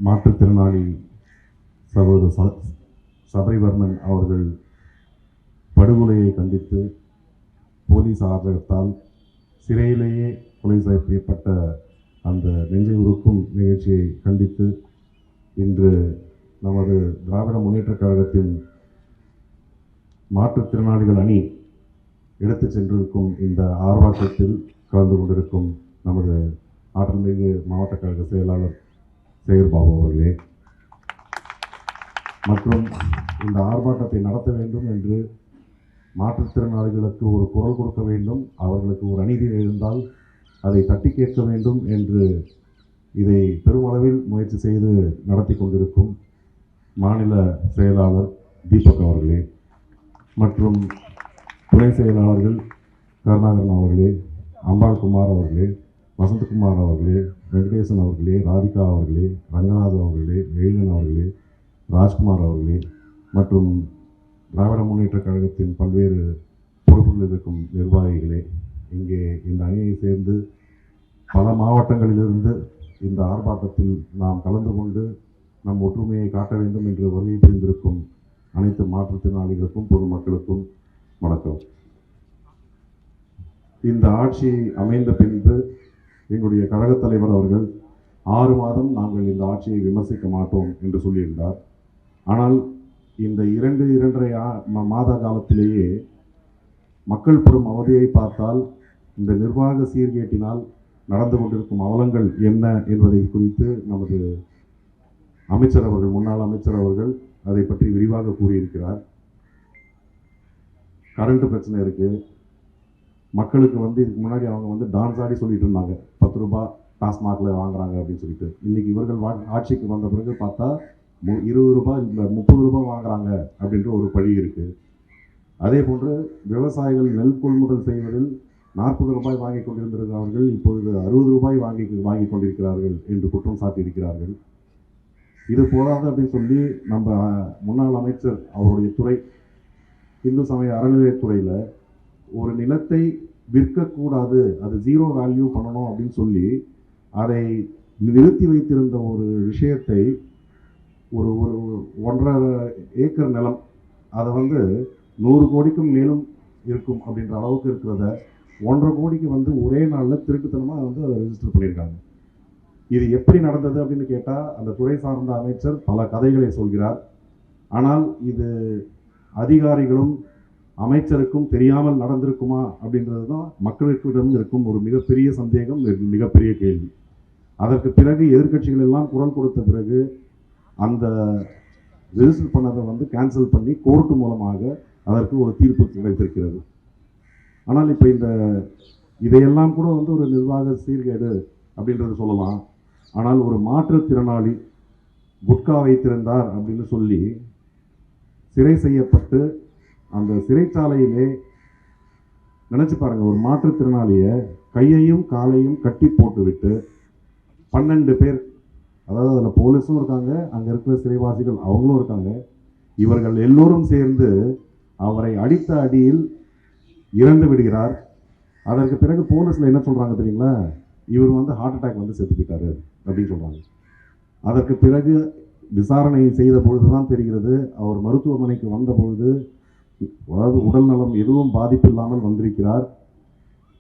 மாற்றுத்திறனாளி சகோதரர் சபரிவர்மன் அவர்கள் படுகொலையை கண்டித்து போலீஸ் ஆதரத்தால் சிறையிலேயே கொலை செய்யப்பட்ட அந்த நெஞ்சை உருக்கும் நிகழ்ச்சியை கண்டித்து இன்று நமது திராவிட முன்னேற்றக் கழகத்தின் மாற்றுத்திறனாளிகள் அணி எடுத்து சென்றிருக்கும் இந்த ஆர்ப்பாட்டத்தில் கலந்து கொண்டிருக்கும் நமது ஆற்றல்மிகு மாவட்ட கழக செயலாளர் சேகர்பாபு அவர்களே மற்றும் இந்த ஆர்ப்பாட்டத்தை நடத்த வேண்டும் என்று மாற்றுத்திறனாளிகளுக்கு ஒரு குரல் கொடுக்க வேண்டும், அவர்களுக்கு ஒரு அநீதி எழுந்தால் அதை தட்டி கேட்க வேண்டும் என்று இதை பெருமளவில் முயற்சி செய்து நடத்தி கொண்டிருக்கும் மாநில செயலாளர் தீபக் அவர்களே மற்றும் துணை செயலாளர்கள் கருணாகரன் அவர்களே, அம்பாள்குமார் அவர்களே, வசந்தகுமார் அவர்களே, வெங்கடேசன் அவர்களே, ராதிகா அவர்களே, ரங்கநாதன் அவர்களே, எழிலன் அவர்களே, ராஜ்குமார் அவர்களே மற்றும் திராவிட முன்னேற்றக் கழகத்தின் பல்வேறு பொறுப்புகளில் இருக்கும் நிர்வாகிகளே, இங்கே இந்த அணியை சேர்ந்து பல மாவட்டங்களிலிருந்து இந்த ஆர்ப்பாட்டத்தில் நாம் கலந்து கொண்டு நம் ஒற்றுமையை காட்ட வேண்டும் என்று வருகை புரிந்திருக்கும் அனைத்து மாற்றுத்திறனாளிகளுக்கும் பொதுமக்களுக்கும் வணக்கம். இந்த ஆட்சி அமைந்த பின்பு எங்களுடைய கழகத் தலைவர் அவர்கள் 6 மாதம் நாங்கள் இந்த ஆட்சியை விமர்சிக்க மாட்டோம் என்று சொல்லியிருந்தார். ஆனால் இந்த 2-2.5 மாத காலத்திலேயே மக்கள் படும் அவதியை பார்த்தால் இந்த நிர்வாக சீர்கேட்டினால் நடந்து கொண்டிருக்கும் அவலங்கள் என்ன என்பதை குறித்து நமது அமைச்சர் அவர்கள், முன்னாள் அமைச்சர் அவர்கள் அதை பற்றி விரிவாக கூறியிருக்கிறார். கரண்ட் பிரச்சனை இருக்குது. மக்களுக்கு இதுக்கு முன்னாடி அவங்க டான்ஸ் ஆடி சொல்லிட்டு இருந்தாங்க 10 ரூபாய் டாஸ்மாகில் வாங்குறாங்க அப்படின்னு சொல்லிட்டு. இன்றைக்கி இவர்கள் ஆட்சிக்கு வந்த பிறகு பார்த்தா 20 ரூபாய் இல்லை 30 ரூபாய் வாங்குறாங்க அப்படின்ற ஒரு பழி இருக்குது. அதே போன்று விவசாயிகள் நெல் கொள்முதல் செய்வதில் 40 ரூபாய் வாங்கி கொண்டிருந்திருக்கிறார்கள், இப்பொழுது 60 ரூபாய் வாங்கி கொண்டிருக்கிறார்கள் என்று குற்றம் சாட்டியிருக்கிறார்கள். இது போதாது அப்படின்னு சொல்லி நம்ம முன்னாள் அமைச்சர் அவருடைய துறை இந்து சமய அறநிலையத்துறையில் ஒரு நிலத்தை விற்கக்கூடாது, அது 0 வேல்யூ பண்ணணும் அப்படின்னு சொல்லி அதை நிறுத்தி வைத்திருந்த ஒரு விஷயத்தை ஒரு 1.5 ஏக்கர் நிலம் அதை 100 கோடிக்கும் மேலும் இருக்கும் அப்படின்ற அளவுக்கு இருக்கிறத 1.5 கோடிக்கு ஒரே நாளில் திருட்டுத்தனமாக அதை ரெஜிஸ்டர் பண்ணியிருக்காங்க. இது எப்படி நடந்தது அப்படின்னு கேட்டால் அந்த துறை சார்ந்த அமைச்சர் பல கதைகளை சொல்கிறார். ஆனால் இது அதிகாரிகளும் அமைச்சருக்கும் தெரியாமல் நடந்திருக்குமா அப்படின்றது தான் மக்களுக்கிடம் இருக்கும் ஒரு மிகப்பெரிய சந்தேகம், மிகப்பெரிய கேள்வி. அதற்கு பிறகு எதிர்க்கட்சிகள் எல்லாம் குரல் கொடுத்த பிறகு அந்த ரெஜிஸ்டர் பண்ணதை கேன்சல் பண்ணி கோர்ட்டு மூலமாக அதற்கு ஒரு தீர்ப்பு கிடைத்திருக்கிறது. ஆனால் இப்போ இதையெல்லாம் கூட ஒரு நிர்வாக சீர்கேடு அப்படின்றது சொல்லலாம். ஆனால் ஒரு மாற்றுத்திறனாளி குட்கா வைத்திருந்தார் அப்படின்னு சொல்லி சிறை செய்யப்பட்டு அந்த சிறைச்சாலையிலே நினச்சி பாருங்கள், ஒரு மாற்றுத்திறனாளியை கையையும் காலையும் கட்டி போட்டுவிட்டு 12 பேர், அதாவது அதில் போலீஸும் இருக்காங்க, அங்கே இருக்கிற சிறைவாசிகள் அவங்களும் இருக்காங்க, இவர்கள் எல்லோரும் சேர்ந்து அவரை அடித்த அடியில் இறந்து விடுகிறார். அதற்கு பிறகு போலீஸில் என்ன சொல்கிறாங்க தெரியுங்களா, இவர் ஹார்ட் அட்டாக் செத்து போயிட்டாரு அப்படின்னு சொல்கிறாங்க. அதற்கு பிறகு விசாரணை செய்த பொழுது தான் தெரிகிறது, அவர் மருத்துவமனைக்கு வந்த பொழுது அதாவது உடல் நலம் எதுவும் பாதிப்பு இல்லாமல் வந்திருக்கிறார்.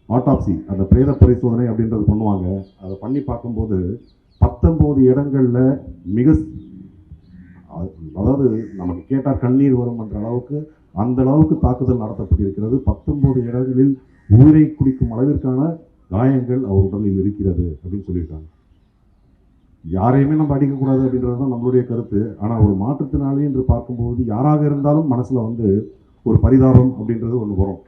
ஆட்டாப்சி, அந்த பிரேத பரிசோதனை அப்படின்றது பண்ணுவாங்க. அதை பண்ணி பார்க்கும்போது 19 இடங்களில் அதாவது நமக்கு கேட்டால் கண்ணீர் வரும் என்ற அளவுக்கு அந்த அளவுக்கு தாக்குதல் நடத்தப்பட்டிருக்கிறது. 19 இடங்களில் உயிரை குடிக்கும் அளவிற்கான காயங்கள் அவர் உடலில் இருக்கிறது அப்படின்னு சொல்லியிருக்காங்க. யாரையுமே நம்ம அடிக்கக்கூடாது அப்படின்றது தான் நம்மளுடைய கருத்து. ஆனால் ஒரு மாற்றுத்திறனாளி என்று பார்க்கும்போது யாராக இருந்தாலும் மனசில் ஒரு பரிதாபம் அப்படின்றது ஒன்று வரும்.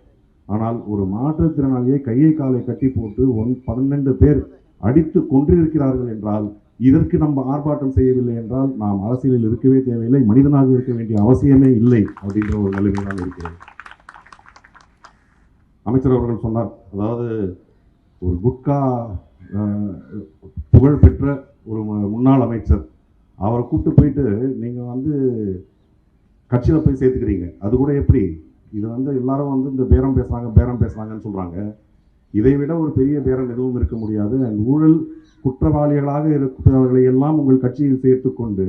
ஆனால் ஒரு மாற்றுத்திறனாளியை கையை காலை கட்டி போட்டு 12 பேர் அடித்து கொன்றிருக்கிறார்கள் என்றால் இதற்கு நம்ம ஆர்ப்பாட்டம் செய்யவில்லை என்றால் நாம் அரசியலில் இருக்கவே தேவையில்லை, மனிதனாக இருக்க வேண்டிய அவசியமே இல்லை அப்படின்ற ஒரு நிலைமை தான் இருக்கிறது. அமைச்சர் அவர்கள் சொன்னார், அதாவது ஒரு குட்கா புகழ்பெற்ற ஒரு முன்னாள் அமைச்சர், அவரை கூப்பிட்டு போயிட்டு நீங்கள் கட்சியில் போய் சேர்த்துக்கிறீங்க, அது கூட எப்படி? இது எல்லாரும் இந்த பேரம் பேசுகிறாங்கன்னு சொல்கிறாங்க. இதை விட ஒரு பெரிய பேரம் எதுவும் இருக்க முடியாது. ஊழல் குற்றவாளிகளாக இருக்கிறவர்களை எல்லாம் உங்கள் கட்சியில் சேர்த்துக்கொண்டு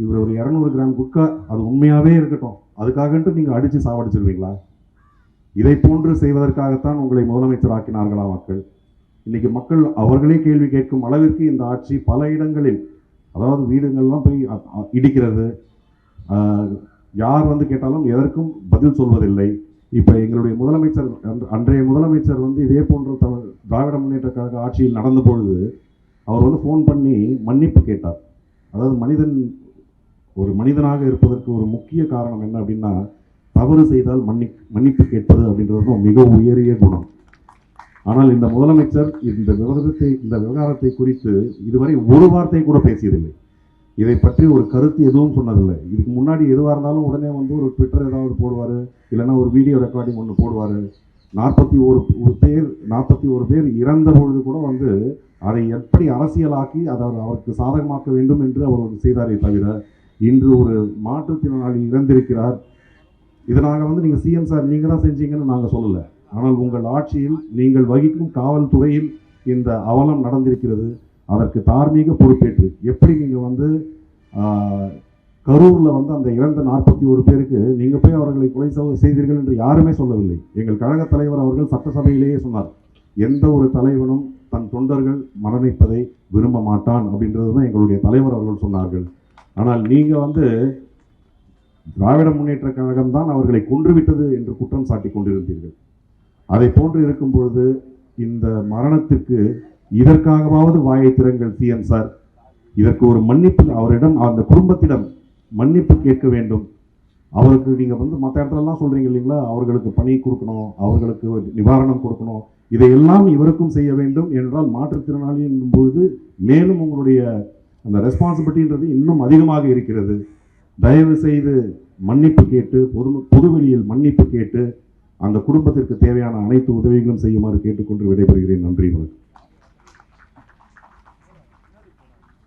இவர் ஒரு 200 கிராம் குட்கா அது உண்மையாகவே இருக்கட்டும் அதுக்காகன்ட்டு நீங்கள் அடித்து சாவடிச்சிருவீங்களா? இதை போன்று செய்வதற்காகத்தான் உங்களை முதலமைச்சராக்கினார்களா மக்கள்? இன்னைக்கு மக்கள் அவர்களே கேள்வி கேட்கும் அளவிற்கு இந்த ஆட்சி பல இடங்களில், அதாவது வீடுகள்லாம் போய் இடிக்கிறது, யார் வந்து கேட்டாலும் எதற்கும் பதில் சொல்வதில்லை. இப்போ எங்களுடைய முதலமைச்சர் அன்றைய முதலமைச்சர் வந்து இதே போன்ற திராவிட முன்னேற்ற கழக ஆட்சியில் நடந்த பொழுது அவர் வந்து ஃபோன் பண்ணி மன்னிப்பு கேட்டார். அதாவது ஒரு மனிதனாக இருப்பதற்கு ஒரு முக்கிய காரணம் என்ன அப்படின்னா, தவறு செய்தால் மன்னிப்பு கேட்பது அப்படின்றது மிக உயரிய குணம். ஆனால் இந்த முதலமைச்சர் இந்த விவகாரத்தை குறித்து இதுவரை ஒரு வார்த்தை கூட பேசியதில்லை. இதை பற்றி ஒரு கருத்து எதுவும் சொன்னதில்லை. இதுக்கு முன்னாடி எதுவாக இருந்தாலும் உடனே வந்து ஒரு ட்விட்டர் ஏதாவது போடுவார், இல்லைன்னா ஒரு வீடியோ ரெக்கார்டிங் ஒன்று போடுவார். 41 பேர் இறந்த பொழுது கூட வந்து அதை எப்படி அரசியலாக்கி அதை அவருக்கு சாதகமாக்க வேண்டும் என்று அவர் செய்தாரே தவிர, இன்று ஒரு மாற்றுத்திறனாளி இறந்திருக்கிறார், இதை நாங்கள் வந்து நீங்கள் சிஎம் சார் நீங்கள் தான் செஞ்சீங்கன்னு நாங்கள் சொல்லலை. ஆனால் உங்கள் ஆட்சியில் நீங்கள் வகிக்கும் காவல்துறையில் இந்த அவலம் நடந்திருக்கிறது. அதற்கு தார்மீக பொறுப்பேற்று எப்படி நீங்கள் வந்து கரூரில் வந்து அந்த இறந்த 41 பேருக்கு நீங்கள் போய் அவர்களை கொலை செய்தீர்கள் என்று யாருமே சொல்லவில்லை. எங்கள் கழக தலைவர் அவர்கள் சட்டசபையிலேயே சொன்னார், எந்த ஒரு தலைவனும் தன் தொண்டர்கள் மரணிப்பதை விரும்ப மாட்டான் அப்படின்றது தான் எங்களுடைய தலைவர் அவர்கள் சொன்னார்கள். ஆனால் நீங்கள் வந்து திராவிட முன்னேற்ற கழகம் தான் அவர்களை கொன்றுவிட்டது என்று குற்றம் சாட்டி கொண்டிருந்தீர்கள். அதை போன்று இருக்கும் பொழுது இந்த மரணத்திற்கு இதற்காகவாவது வாயை திறங்கள் சிஎம் சார். இதற்கு ஒரு மன்னிப்பு அவரிடம், அந்த குடும்பத்திடம் மன்னிப்பு கேட்க வேண்டும். அவருக்கு நீங்கள் வந்து மற்ற இடத்துலலாம் சொல்கிறீங்க இல்லைங்களா, அவர்களுக்கு பணி கொடுக்கணும், அவர்களுக்கு நிவாரணம் கொடுக்கணும், இதையெல்லாம் இவருக்கும் செய்ய வேண்டும் என்றால் மாற்றுத்திறனாளி என்னும் பொழுது மேலும் உங்களுடைய அந்த ரெஸ்பான்சிபிலிட்டின்றது இன்னும் அதிகமாக இருக்கிறது. தயவு செய்து மன்னிப்பு கேட்டு பொதுவெளியில் மன்னிப்பு கேட்டு அந்த குடும்பத்திற்கு தேவையான அனைத்து உதவிகளும் செய்யுமாறு கேட்டுக்கொண்டு விடைபெறுகிறேன்.